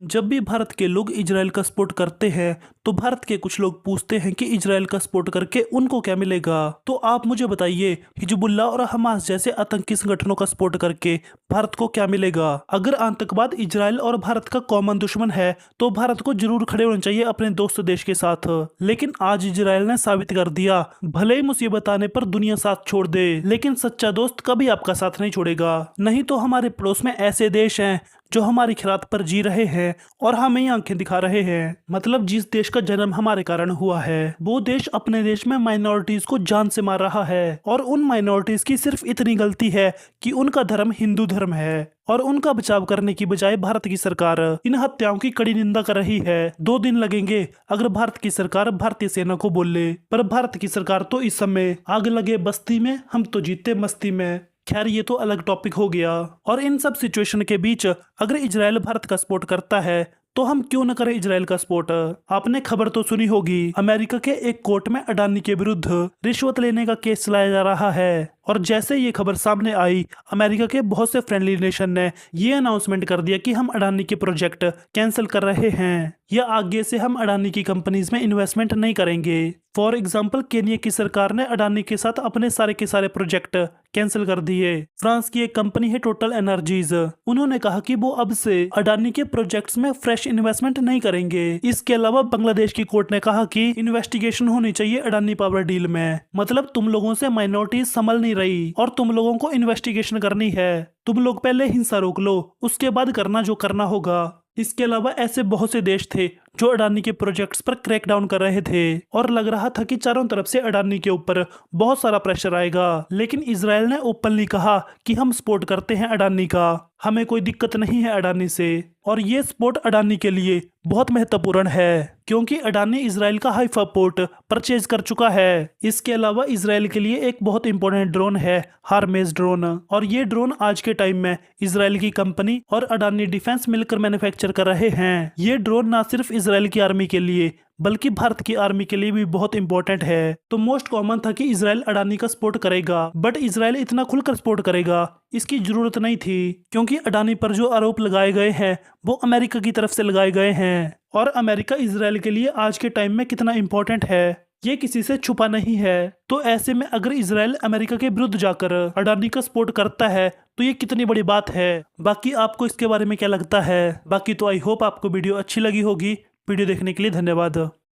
जब भी भारत के लोग इजराइल का सपोर्ट करते हैं तो भारत के कुछ लोग पूछते हैं कि इजराइल का सपोर्ट करके उनको क्या मिलेगा। तो आप मुझे बताइए, हिजबुल्लाह और हमास जैसे आतंकी संगठनों का सपोर्ट करके भारत को क्या मिलेगा। अगर आतंकवाद इजराइल और भारत का कॉमन दुश्मन है तो भारत को जरूर खड़े होना चाहिए अपने दोस्त देश के साथ। लेकिन आज इजराइल ने साबित कर दिया, भले ही मुसीबत आने पर दुनिया साथ छोड़ दे, लेकिन सच्चा दोस्त कभी आपका साथ नहीं छोड़ेगा। नहीं तो हमारे पड़ोस में ऐसे देश हैं जो हमारी खिरात पर जी रहे हैं और हमें ही आंखें दिखा रहे हैं। मतलब जिस देश का जन्म हमारे कारण हुआ है वो देश अपने देश में माइनॉरिटीज को जान से मार रहा है। और उन माइनॉरिटीज की सिर्फ इतनी गलती है कि उनका धर्म हिंदू धर्म है और उनका बचाव करने की बजाय भारत की सरकार इन हत्याओं की कड़ी निंदा कर रही है। 2 दिन लगेंगे अगर भारत की सरकार भारतीय सेना को बोल ले, पर भारत की सरकार तो इस समय आग लगे बस्ती में हम तो जीते मस्ती में। खैर ये तो अलग टॉपिक हो गया। और इन सब सिचुएशन के बीच अगर इजराइल भारत का सपोर्ट करता है तो हम क्यों न करें इजराइल का सपोर्ट। आपने खबर तो सुनी होगी, अमेरिका के एक कोर्ट में अडानी के विरुद्ध रिश्वत लेने का केस चलाया जा रहा है। और जैसे ये खबर सामने आई, अमेरिका के बहुत से फ्रेंडली नेशन ने ये अनाउंसमेंट कर दिया कि हम अडानी के प्रोजेक्ट कैंसिल कर रहे हैं या आगे से हम अडानी की कंपनीज में इन्वेस्टमेंट नहीं करेंगे। फॉर एग्जाम्पल, केनिया की सरकार ने अडानी के साथ अपने सारे के सारे प्रोजेक्ट कैंसिल कर दिए। फ्रांस की एक कंपनी है टोटल एनर्जीज, उन्होंने कहा कि वो अब से अडानी के प्रोजेक्ट्स में फ्रेश इन्वेस्टमेंट नहीं करेंगे। इसके अलावा बांग्लादेश की कोर्ट ने कहा कि इन्वेस्टिगेशन होनी चाहिए अडानी पावर डील में। मतलब तुम लोगों से माइनॉरिटीज संभल नहीं रही और तुम लोगों को इन्वेस्टिगेशन करनी है। तुम लोग पहले हिंसा रोक लो, उसके बाद करना जो करना होगा। इसके अलावा ऐसे बहुत से देश थे जो अडानी के प्रोजेक्ट्स पर क्रैकडाउन कर रहे थे और लग रहा था कि चारों तरफ से अडानी के ऊपर बहुत सारा प्रेशर आएगा। लेकिन इजराइल ने ओपनली कहा कि हम सपोर्ट करते हैं अडानी का, हमें कोई दिक्कत नहीं है अडानी से। और ये सपोर्ट अडानी के लिए बहुत महत्वपूर्ण है क्योंकि अडानी इजराइल का हाइफा पोर्ट परचेज कर चुका है। इसके अलावा इजराइल के लिए एक बहुत इंपॉर्टेंट ड्रोन है हारमेस ड्रोन, और ये ड्रोन आज के टाइम में इजराइल की कंपनी और अडानी डिफेंस मिलकर मैन्युफैक्चर कर रहे हैं। ये ड्रोन ना सिर्फ इजराइल की आर्मी के लिए बल्कि भारत की आर्मी के लिए भी बहुत इंपॉर्टेंट है। तो मोस्ट कॉमन था कि इजराइल अडानी का सपोर्ट करेगा, बट इजराइल इतना खुलकर सपोर्ट करेगा इसकी जरूरत नहीं थी क्योंकि अडानी पर जो आरोप लगाए गए हैं वो अमेरिका की तरफ से लगाए गए हैं। और अमेरिका इजराइल के लिए आज के टाइम में कितना इंपॉर्टेंट है ये किसी से छुपा नहीं है। तो ऐसे में अगर इजराइल अमेरिका के विरुद्ध जाकर अडानी का सपोर्ट करता है तो ये कितनी बड़ी बात है। बाकी आपको इसके बारे में क्या लगता है? बाकी तो आई होप आपको वीडियो अच्छी लगी होगी। वीडियो देखने के लिए धन्यवाद।